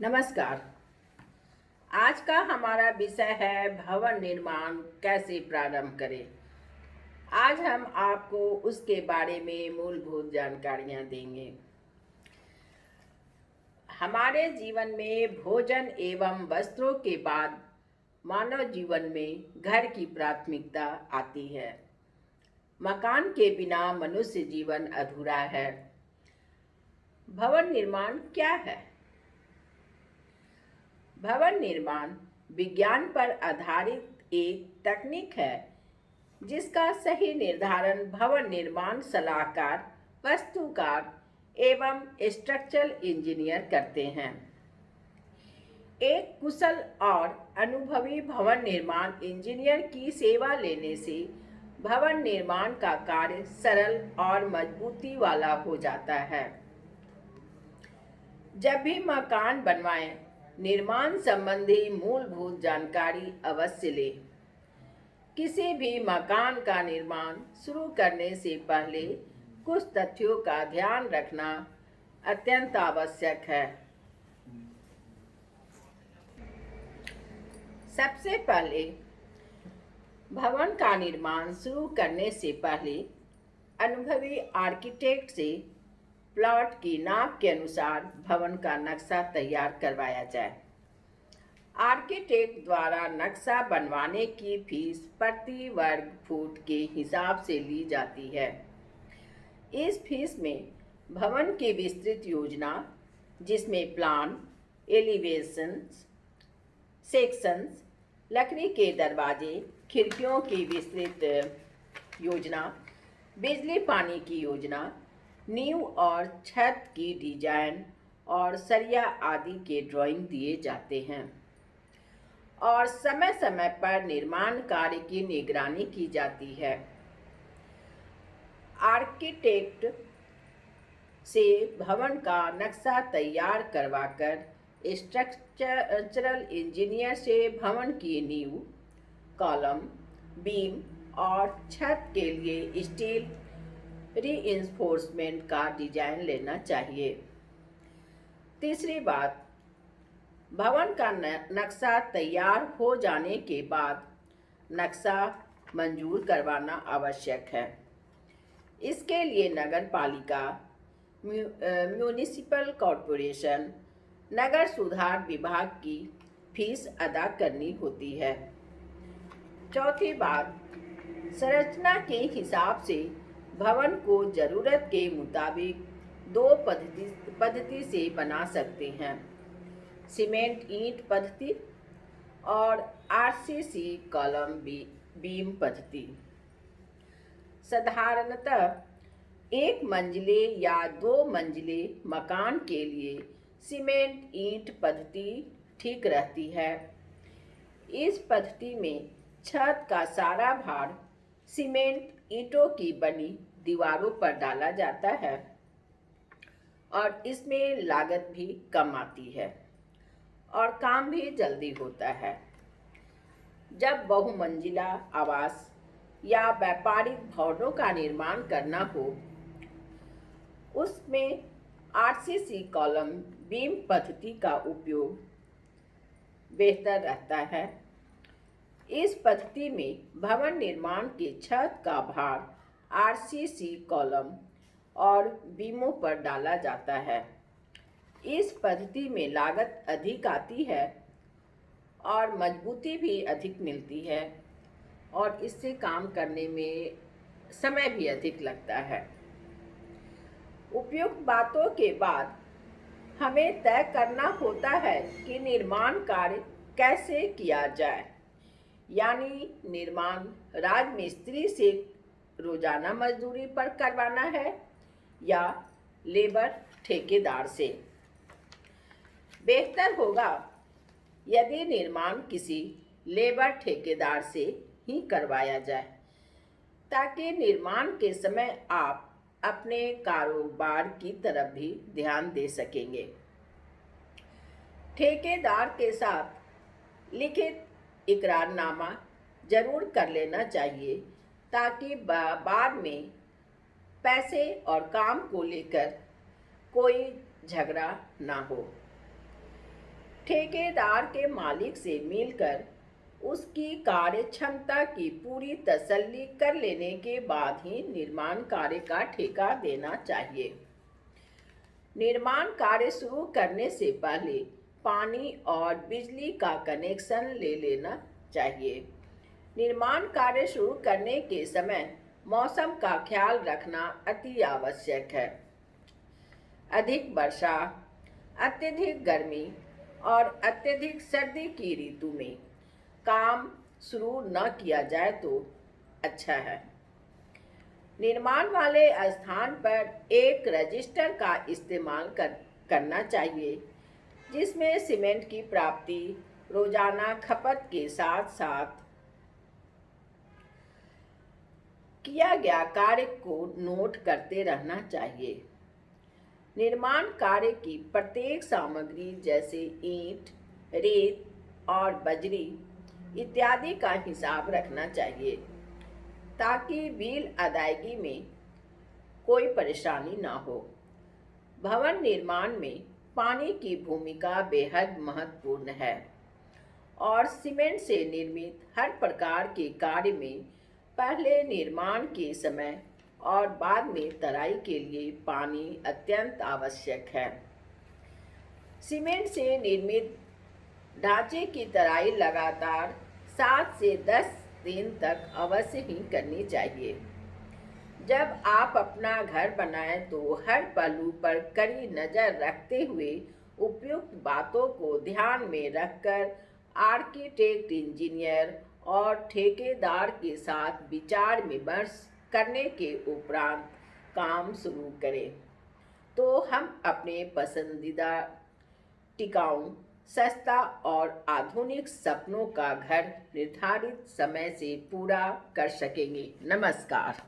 नमस्कार। आज का हमारा विषय है भवन निर्माण कैसे प्रारंभ करें। आज हम आपको उसके बारे में मूलभूत जानकारियां देंगे। हमारे जीवन में भोजन एवं वस्त्रों के बाद मानव जीवन में घर की प्राथमिकता आती है। मकान के बिना मनुष्य जीवन अधूरा है। भवन निर्माण क्या है? भवन निर्माण विज्ञान पर आधारित एक तकनीक है जिसका सही निर्धारण भवन निर्माण सलाहकार, वास्तुकार एवं स्ट्रक्चरल इंजीनियर करते हैं। एक कुशल और अनुभवी भवन निर्माण इंजीनियर की सेवा लेने से भवन निर्माण का कार्य सरल और मजबूती वाला हो जाता है। जब भी मकान बनवाएं, निर्माण संबंधी मूलभूत जानकारी अवश्य लें। किसी भी मकान का निर्माण शुरू करने से पहले कुछ तथ्यों का ध्यान रखना अत्यंत आवश्यक है। सबसे पहले भवन का निर्माण शुरू करने से पहले अनुभवी आर्किटेक्ट से प्लॉट की नाप के अनुसार भवन का नक्शा तैयार करवाया जाए। आर्किटेक्ट द्वारा नक्शा बनवाने की फीस प्रति वर्ग फुट के हिसाब से ली जाती है। इस फीस में भवन की विस्तृत योजना, जिसमें प्लान, एलिवेशंस, सेक्शंस, लकड़ी के दरवाजे, खिड़कियों की विस्तृत योजना, बिजली पानी की योजना, नींव और छत की डिजाइन और सरिया आदि के ड्राइंग दिए जाते हैं और समय समय पर निर्माण कार्य की निगरानी की जाती है। आर्किटेक्ट से भवन का नक्शा तैयार करवाकर स्ट्रक्चरल इंजीनियर से भवन की नींव, कॉलम, बीम और छत के लिए स्टील रीइंफोर्समेंट का डिजाइन लेना चाहिए। तीसरी बात, भवन का नक्शा तैयार हो जाने के बाद नक्शा मंजूर करवाना आवश्यक है। इसके लिए नगर पालिका, म्यूनिसिपल कॉरपोरेशन, नगर सुधार विभाग की फीस अदा करनी होती है। चौथी बात, संरचना के हिसाब से भवन को जरूरत के मुताबिक दो पद्धति से बना सकते हैं: सीमेंट ईंट पद्धति और आरसीसी कॉलम बीम पद्धति। साधारणतः एक मंजिले या दो मंजिले मकान के लिए सीमेंट ईंट पद्धति ठीक रहती है। इस पद्धति में छत का सारा भार सीमेंट ईंटों की बनी दीवारों पर डाला जाता है और इसमें लागत भी कम आती है और काम भी जल्दी होता है। जब बहुमंजिला आवास या व्यापारिक भवनों का निर्माण करना हो, उसमें आरसीसी कॉलम बीम पद्धति का उपयोग बेहतर रहता है। इस पद्धति में भवन निर्माण के छत का भार आरसीसी कॉलम और बीमों पर डाला जाता है। इस पद्धति में लागत अधिक आती है और मजबूती भी अधिक मिलती है और इससे काम करने में समय भी अधिक लगता है। उपयुक्त बातों के बाद हमें तय करना होता है कि निर्माण कार्य कैसे किया जाए, यानी निर्माण राजमिस्त्री से रोजाना मजदूरी पर करवाना है या लेबर ठेकेदार से। बेहतर होगा यदि निर्माण किसी लेबर ठेकेदार से ही करवाया जाए, ताकि निर्माण के समय आप अपने कारोबार की तरफ भी ध्यान दे सकेंगे। ठेकेदार के साथ लिखित इकरारनामा जरूर कर लेना चाहिए ताकि बाद में पैसे और काम को लेकर कोई झगड़ा ना हो। ठेकेदार के मालिक से मिलकर उसकी कार्य क्षमता की पूरी तसल्ली कर लेने के बाद ही निर्माण कार्य का ठेका देना चाहिए। निर्माण कार्य शुरू करने से पहले पानी और बिजली का कनेक्शन ले लेना चाहिए। निर्माण कार्य शुरू करने के समय मौसम का ख्याल रखना अति आवश्यक है। अधिक वर्षा, अत्यधिक गर्मी और अत्यधिक सर्दी की ऋतु में काम शुरू न किया जाए तो अच्छा है। निर्माण वाले स्थान पर एक रजिस्टर का इस्तेमाल करना चाहिए, जिसमें सीमेंट की प्राप्ति, रोजाना खपत के साथ साथ किया गया कार्य को नोट करते रहना चाहिए। निर्माण कार्य की प्रत्येक सामग्री जैसे ईंट, रेत और बजरी इत्यादि का हिसाब रखना चाहिए, ताकि बिल अदायगी में कोई परेशानी ना हो। भवन निर्माण में पानी की भूमिका बेहद महत्वपूर्ण है और सीमेंट से निर्मित हर प्रकार के कार्य में पहले निर्माण के समय और बाद में तराई के लिए पानी अत्यंत आवश्यक है। सीमेंट से निर्मित ढांचे की तराई लगातार 7 से 10 दिन तक अवश्य ही करनी चाहिए। जब आप अपना घर बनाएं तो हर पहलू पर कड़ी नज़र रखते हुए उपयुक्त बातों को ध्यान में रखकर आर्किटेक्ट, इंजीनियर और ठेकेदार के साथ विचार विमर्श करने के उपरांत काम शुरू करें, तो हम अपने पसंदीदा, टिकाऊ, सस्ता और आधुनिक सपनों का घर निर्धारित समय से पूरा कर सकेंगे। नमस्कार।